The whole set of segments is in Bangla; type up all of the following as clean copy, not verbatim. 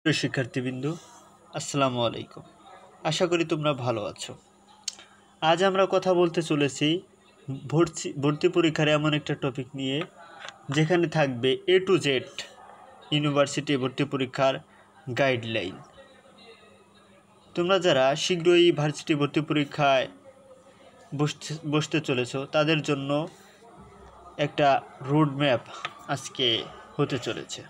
প্রিয় শিক্ষার্থীবৃন্দ, আসসালামু আলাইকুম। আশা করি তোমরা ভালো আছো। আজ আমরা কথা বলতে চলেছি ভর্তি পরীক্ষার এমন একটা টপিক নিয়ে যেখানে থাকবে A to Z ইউনিভার্সিটি ভর্তি পরীক্ষার গাইডলাইন। তোমরা যারা শীঘ্রই ভার্সিটি ভর্তি পরীক্ষায় বসতে চলেছো তাদের জন্য একটা রোড ম্যাপ আজকে হতে চলেছে।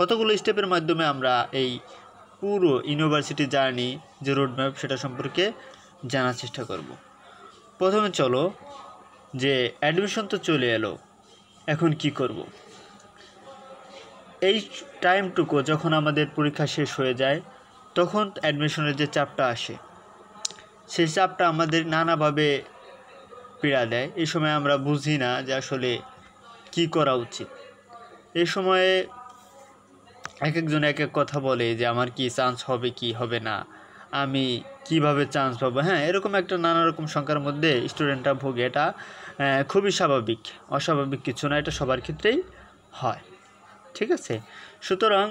কতগুলো স্টেপের মাধ্যমে আমরা এই পুরো ইউনিভার্সিটি জার্নি যে রোড ম্যাপ সেটা সম্পর্কে জানার চেষ্টা করব। প্রথমে চলো যে অ্যাডমিশন তো চলে এলো, এখন কি করব। এই টাইমটুকু যখন আমাদের পরীক্ষা শেষ হয়ে যায় তখন অ্যাডমিশনের যে চাপটা আসে সেই চাপটা আমাদের নানাভাবে পীড়া দেয়। এই সময় আমরা বুঝি না যে আসলে কি করা উচিত। এই সময়ে এক একজন এক এক কথা বলে যে আমার কি চান্স হবে কি হবে না, আমি কিভাবে চান্স পাবো। এরকম একটা নানা রকম শঙ্কার মধ্যে স্টুডেন্টরা ভোগে। এটা খুবই স্বাভাবিক, অস্বাভাবিক কিছু না, এটা সবার ক্ষেত্রেই হয়। ঠিক আছে, সুতরাং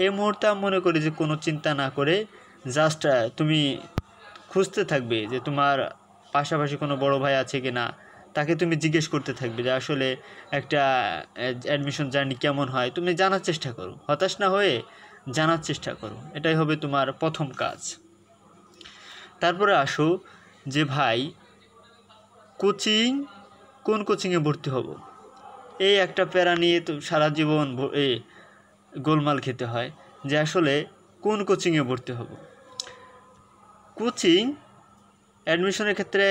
এই মুহূর্তে আমি মনে করি যে কোনো চিন্তা না করে জাস্ট তুমি খুঁজতে থাকবে যে তোমার পাশাপাশি কোনো বড় ভাই আছে কি না, তাকে তুমি জিজ্ঞেস করতে থাকবে যে আসলে একটা অ্যাডমিশন জার্নি কেমন হয়। তুমি জানার চেষ্টা করো, হতাশ না হয়ে জানার চেষ্টা করো, এটাই হবে তোমার প্রথম কাজ। তারপরে আসো যে ভাই কোন কোচিংয়ে ভর্তি হব, এই একটা প্যারা নিয়ে তো সারা জীবন গোলমাল খেতে হয় যে আসলে কোন কোচিংয়ে ভর্তি হব। কোচিং অ্যাডমিশনের ক্ষেত্রে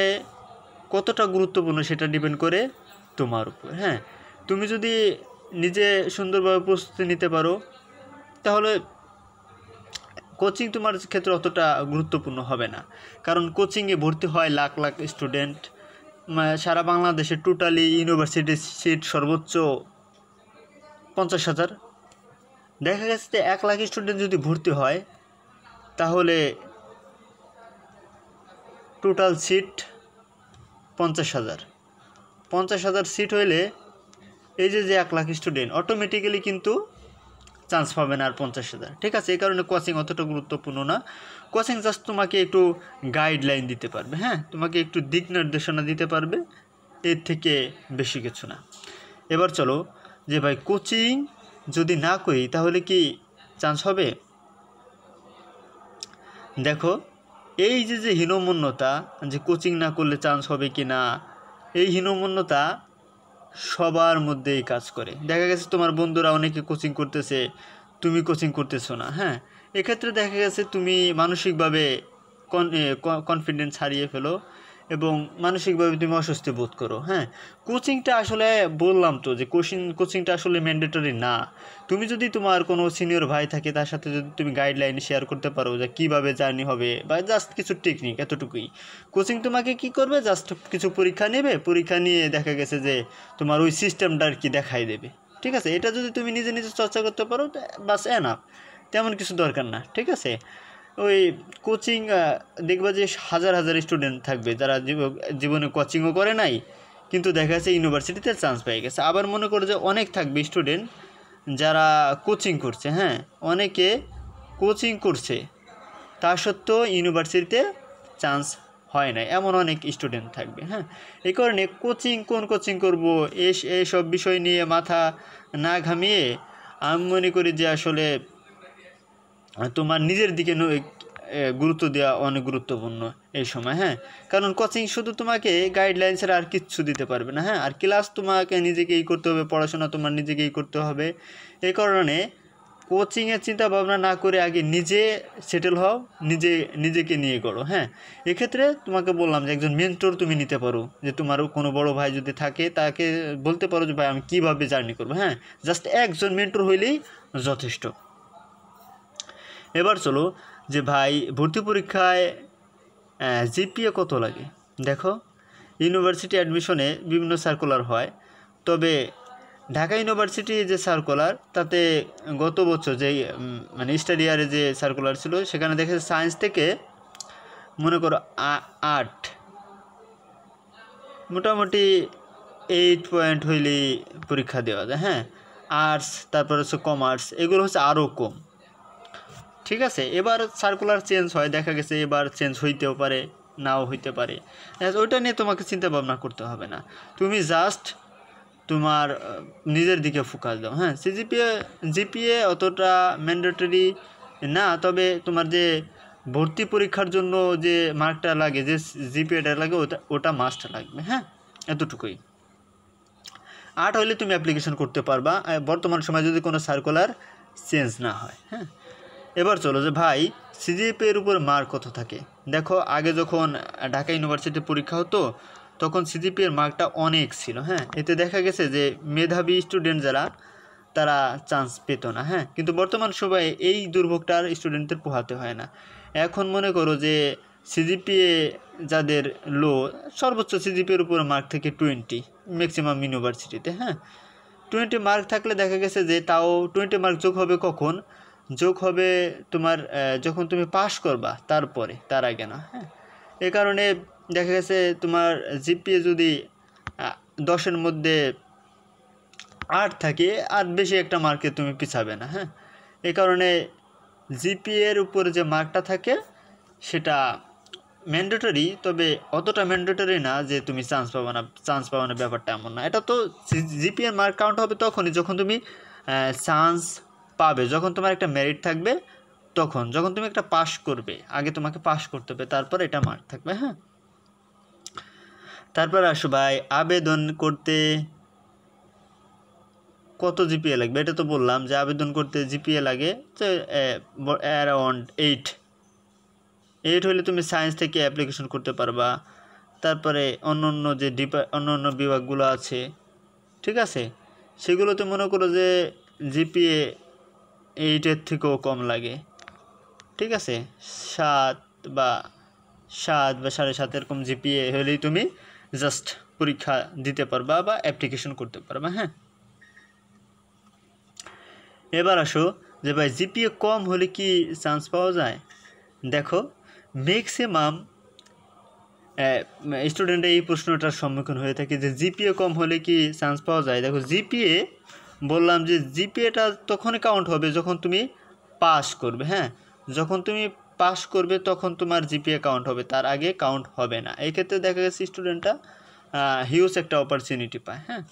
কতটা গুরুত্বপূর্ণ সেটা ডিপেন্ড করে তোমার উপর। তুমি যদি নিজে সুন্দরভাবে প্রস্তুতি নিতে পারো তাহলে কোচিং তোমার ক্ষেত্রে অতটা গুরুত্বপূর্ণ হবে না, কারণ কোচিংয়ে ভর্তি হয় লাখ লাখ স্টুডেন্ট। সারা বাংলাদেশে টোটালি ইউনিভার্সিটির সিট সর্বোচ্চ 50,000। দেখা গেছে যে 1 লাখ স্টুডেন্ট যদি ভর্তি হয় তাহলে টোটাল সিট 50,000 সিট হইলে এই যে 1 লাখ স্টুডেন্ট অটোমেটিক্যালি কিন্তু চান্স পাবে না আর 50,000। ঠিক আছে, এই কারণে কোচিং অতটা গুরুত্বপূর্ণ না। কোচিং জাস্ট তোমাকে একটু গাইডলাইন দিতে পারবে, তোমাকে একটু দিক নির্দেশনা দিতে পারবে, এর থেকে বেশি কিছু না। এবার চলো যে ভাই কোচিং যদি না করি তাহলে কি চান্স হবে। দেখো এই যে হীনমন্যতা যে কোচিং না করলে চান্স হবে কি না, এই হীনমন্যতা সবার মধ্যেই কাজ করে। দেখা গেছে তোমার বন্ধুরা অনেকে কোচিং করতেছে, তুমি কোচিং করতেছো না। এক্ষেত্রে দেখা গেছে তুমি মানসিকভাবে কনফিডেন্স হারিয়ে ফেলো এবং মানসিকভাবে তুমি অস্বস্তি বোধ করো। কোচিংটা আসলে বললাম তো যে কোচিংটা আসলে ম্যান্ডেটরি না। তুমি যদি তোমার কোনো সিনিয়র ভাই থাকে তার সাথে যদি তুমি গাইডলাইন শেয়ার করতে পারো যে কীভাবে জার্নি হবে বা জাস্ট কিছু টেকনিক, এতটুকুই। কোচিং তোমাকে কি করবে, জাস্ট কিছু পরীক্ষা নেবে, পরীক্ষা নিয়ে দেখা গেছে যে তোমার ওই সিস্টেমটা আর কি দেখাই দেবে। ঠিক আছে, এটা যদি তুমি নিজে নিজে চর্চা করতে পারো বাস এনাফ, তেমন কিছু দরকার না। ঠিক আছে, ওই কোচিং দেখবা যে হাজার হাজার স্টুডেন্ট থাকবে যারা জীবনে কোচিংও করে নাই কিন্তু দেখা যাচ্ছে ইউনিভার্সিটিতে চান্স পেয়ে গেছে। আবার মনে করো যে অনেক থাকবে স্টুডেন্ট যারা কোচিং করছে, অনেকে কোচিং করছে তা সত্ত্বেও ইউনিভার্সিটিতে চান্স হয় না, এমন অনেক স্টুডেন্ট থাকবে। এই কারণে কোন কোচিং করব এইসব বিষয় নিয়ে মাথা না ঘামিয়ে আমি মনে করি যে আসলে তোমার নিজের দিকে গুরুত্ব দেওয়া অনেক গুরুত্বপূর্ণ এই সময়। কারণ কোচিং শুধু তোমাকে গাইডলাইন ছাড়া আর কিচ্ছু দিতে পারবে না। আর ক্লাস তোমাকে নিজেকেই করতে হবে, পড়াশোনা তোমার নিজেকেই করতে হবে। এই কারণে কোচিংয়ের চিন্তা ভাবনা না করে আগে নিজে সেটেল হও, নিজেকে নিয়ে গড়ো। এক্ষেত্রে তোমাকে বললাম যে একজন মেন্টর তুমি নিতে পারো, যে তোমারও কোনো বড় ভাই যদি থাকে তাকে বলতে পারো যে ভাই আমি কীভাবে জার্নি করবো। জাস্ট একজন মেন্টর হইলেই যথেষ্ট। এবার চলো যে ভাই ভর্তি পরীক্ষায় জিপিএ কত লাগে। দেখো ইউনিভার্সিটি অ্যাডমিশনে বিভিন্ন সার্কুলার হয়, তবে ঢাকা ইউনিভার্সিটি যে সার্কুলার তাতে গত বছর যেই মানে স্টাডি ইয়ারে যে সার্কুলার ছিল সেখানে দেখা যায় সায়েন্স থেকে মনে করো 8, মোটামুটি 8 পয়েন্ট হইলেই পরীক্ষা দেওয়া যায়। আর্টস, তারপর হচ্ছে কমার্স, এগুলো হচ্ছে আরও কম। ঠিক আছে, এবার সার্কুলার চেঞ্জ হয়, দেখা গেছে এবার চেঞ্জ হইতেও পারে, নাও হইতে পারে। ওইটা নিয়ে তোমাকে চিন্তা ভাবনা করতে হবে না, তুমি জাস্ট তোমার নিজের দিকে ফোকাস দাও। হ্যাঁ, জিপিএ অতটা ম্যান্ডেটরি না, তবে তোমার যে ভর্তি পরীক্ষার জন্য যে মার্কটা লাগে, যে জিপিএটা লাগে, ওটা মাস্ট লাগবে। হ্যাঁ, এতটুকুই। 8 হলে তুমি অ্যাপ্লিকেশন করতে পারবা বর্তমান সময়ে যদি কোনো সার্কুলার চেঞ্জ না হয়। হ্যাঁ, এবার চলো যে ভাই সিজিপিএর উপর মার্ক কত থাকে। দেখো, আগে যখন ঢাকা ইউনিভার্সিটি পরীক্ষা হতো তখন সিজিপিএর মার্কটা অনেক ছিল। হ্যাঁ, এতে দেখা গেছে যে মেধাবী স্টুডেন্ট যারা, তারা চান্স পেত না। হ্যাঁ, কিন্তু বর্তমান সময়ে এই দুর্ভোগটা আর স্টুডেন্টদের পোহাতে হয় না। এখন মনে করো যে সিজিপিএ যাদের লো, সর্বোচ্চ সিজিপিএর উপর মার্ক থেকে 20 ম্যাক্সিমাম ইউনিভার্সিটিতে। হ্যাঁ, 20 মার্ক থাকলে দেখা গেছে যে তাও 20 মার্ক যোগ হবে কখন? যোগ হবে তোমার যখন তুমি পাস করবা, তারপরে, তার আগে না। হ্যাঁ, এ কারণে দেখা গেছে তোমার জিপিএ যদি 10-এর মধ্যে 8 থাকে, আর বেশি একটা মার্কে তুমি পিছাবে না। হ্যাঁ, এই কারণে জিপিএর উপরে যে মার্কটা থাকে সেটা ম্যান্ডেটরি, তবে অতটা ম্যান্ডেটরি না যে তুমি চান্স পাবে না, ব্যাপারটা এমন না। এটা তো জিপিএর মার্ক কাউন্ট হবে তখনই যখন তুমি চান্স পাবে, যখন তোমার একটা মেরিট থাকবে, তখন যখন তুমি একটা পাস করবে, আগে তোমাকে পাস করতে হবে, তারপর এটা মার্ক থাকবে। হ্যাঁ, তারপর আসো ভাই, আবেদন করতে কত জিপিএ লাগবে? এটা তো বললাম যে আবেদন করতে জিপিএ লাগে তো অ্যারাউন্ড 8 হলে তুমি সায়েন্স থেকে অ্যাপ্লিকেশন করতে পারবা। তারপরে অন্য বিভাগগুলো আছে, ঠিক আছে, সেগুলোতে মনে করো যে জিপিএ 8-এর থেকেও কম লাগে। ঠিক আছে, 7 বা 7.5 এরকম জিপিএ হলেই তুমি জাস্ট পরীক্ষা দিতে পারবা বা অ্যাপ্লিকেশন করতে পারবা। হ্যাঁ, এবার আসো যে ভাই জিপিএ কম হলে কি চান্স পাওয়া যায়? দেখো, ম্যাক্সিমাম স্টুডেন্টরা এই প্রশ্নটার সম্মুখীন হয়ে থাকে যে জিপিএ কম হলে কি চান্স পাওয়া যায়। দেখো, জিপিএ বললাম যে জিপিএটা তখনই কাউন্ট হবে যখন তুমি পাস করবে। হ্যাঁ, যখন তুমি পাস করবে তখন তোমার জিপিএ কাউন্ট হবে, তার আগে কাউন্ট হবে না। এই ক্ষেত্রে দেখা গেছে স্টুডেন্টরা হিউজ একটা অপরচুনিটি পায়। হ্যাঁ,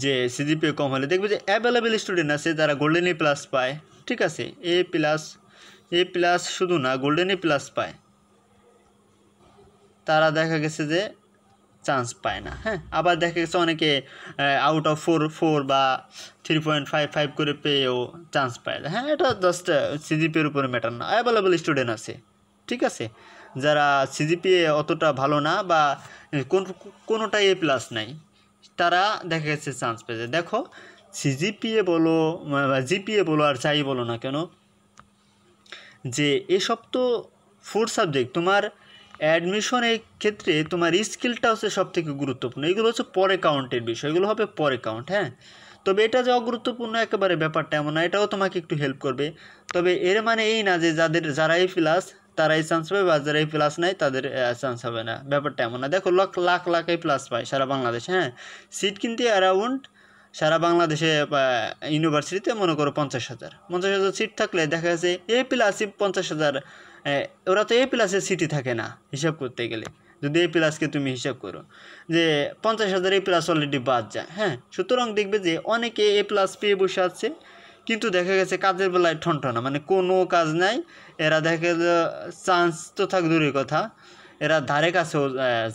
যে সিজিপিএ কম হলে দেখবে যে অ্যাভেলেবেল স্টুডেন্ট আছে যারা গোল্ডেন এ প্লাস পায়। ঠিক আছে, এ প্লাস শুধু না, গোল্ডেন এ প্লাস পায়, তারা দেখা গেছে যে চান্স পায় না। হ্যাঁ, আবার দেখা গেছে অনেকে আউট অফ 4 বা 3.55 করে পেয়েও চান্স পায়। হ্যাঁ, এটা জাস্ট সিজিপিএর উপরে ম্যাটার না, অ্যাভেলেবেল স্টুডেন্ট আছে। ঠিক আছে, যারা সিজিপিএ অতটা ভালো না বা কোনোটাই এ প্লাস নাই, তারা দেখা গেছে চান্স পেয়েছে। দেখো, সিজিপিএ বলো জিপিএ বলো আর যাই বলো না কেন, যে এসব তো 4 সাবজেক্ট, তোমার অ্যাডমিশনের ক্ষেত্রে তোমার স্কিলটা হচ্ছে সবথেকে গুরুত্বপূর্ণ। এগুলো হচ্ছে পরে কাউন্টের বিষয়, এগুলো হবে পরে কাউন্ট। হ্যাঁ, তবে এটা যে অগুরুত্বপূর্ণ একেবারে ব্যাপারটা এমন না, এটাও তোমাকে একটু হেল্প করবে। তবে এর মানে এই না যে যারা এই প্লাস তারাই চান্স পাবে, বা যারা এই প্লাস নাই তাদের চান্স হবে না, ব্যাপারটা এমন না। দেখো, লাখ এই প্লাস পায় সারা বাংলাদেশে। হ্যাঁ, সিট কিন্তু অ্যারাউন্ড সারা বাংলাদেশে ইউনিভার্সিটিতে মনে করো 50,000 সিট থাকলে দেখা যাচ্ছে এ প্লাস 50,000, ওরা তো এ প্লাসের সিটই থাকে না হিসাব করতে গেলে। যদি এ প্লাসকে তুমি হিসাব করো যে 50,000 এ প্লাস অলরেডি বাদ যায়। হ্যাঁ, সুতরাং দেখবে যে অনেকে এ প্লাস পেয়ে বসে আছে, কিন্তু দেখা গেছে কাজের বেলায় ঠনঠনা, মানে কোনো কাজ নাই। এরা দেখা চান্স তো থাক দূরের কথা, এরা ধারে কাছেও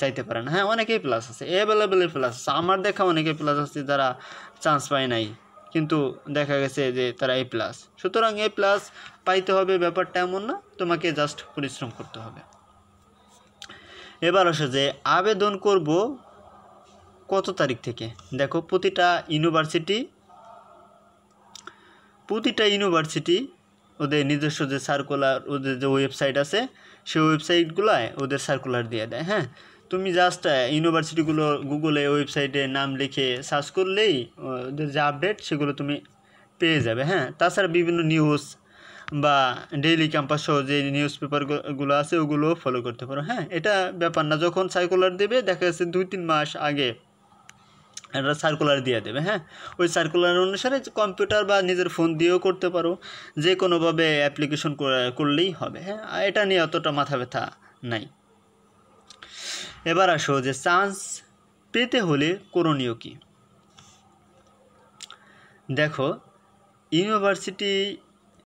যাইতে পারে না। হ্যাঁ, অনেকেই প্লাস আছে, অ্যাভেলেবেল প্লাস আছে, আমার দেখা অনেকে প্লাস আছে যারা চান্স পায় নাই, কিন্তু দেখা গেছে যে তারা এ প্লাস। সুতরাং এ প্লাস পাইতে হবে ব্যাপারটা এমন না, তোমাকে জাস্ট পরিশ্রম করতে হবে। এবার আসে যে আবেদন করব কত তারিখ থেকে। দেখো, প্রতিটা ইউনিভার্সিটি ওদের নিজস্ব যে সার্কুলার, ওদের যে ওয়েবসাইট আছে, সেই ওয়েবসাইটগুলোয় ওদের সার্কুলার দিয়ে দেয়। হ্যাঁ, তুমি জাস্ট ইউনিভার্সিটিগুলো গুগলে ওয়েবসাইটে নাম লিখে সার্চ করলেই ওদের যে আপডেট সেগুলো তুমি পেয়ে যাবে। হ্যাঁ, তাছাড়া বিভিন্ন নিউজ বা ডেইলি ক্যাম্পাস সহ যে নিউজ পেপারগুলো আছে ওগুলোও ফলো করতে পারো। হ্যাঁ, এটা ব্যাপার না, যখন সার্কুলার দেবে দেখা যাচ্ছে 2-3 মাস আগে একটা সার্কুলার দিয়ে দেবে। হ্যাঁ, ওই সার্কুলার অনুসারে কম্পিউটার বা নিজের ফোন দিয়েও করতে পারো, যে কোনোভাবে অ্যাপ্লিকেশন করলেই হবে। হ্যাঁ, এটা নিয়ে অতটা মাথা ব্যথা নাই। এবার আসো যে চান্স পেতে হলে করণীয় কী। দেখো, ইউনিভার্সিটি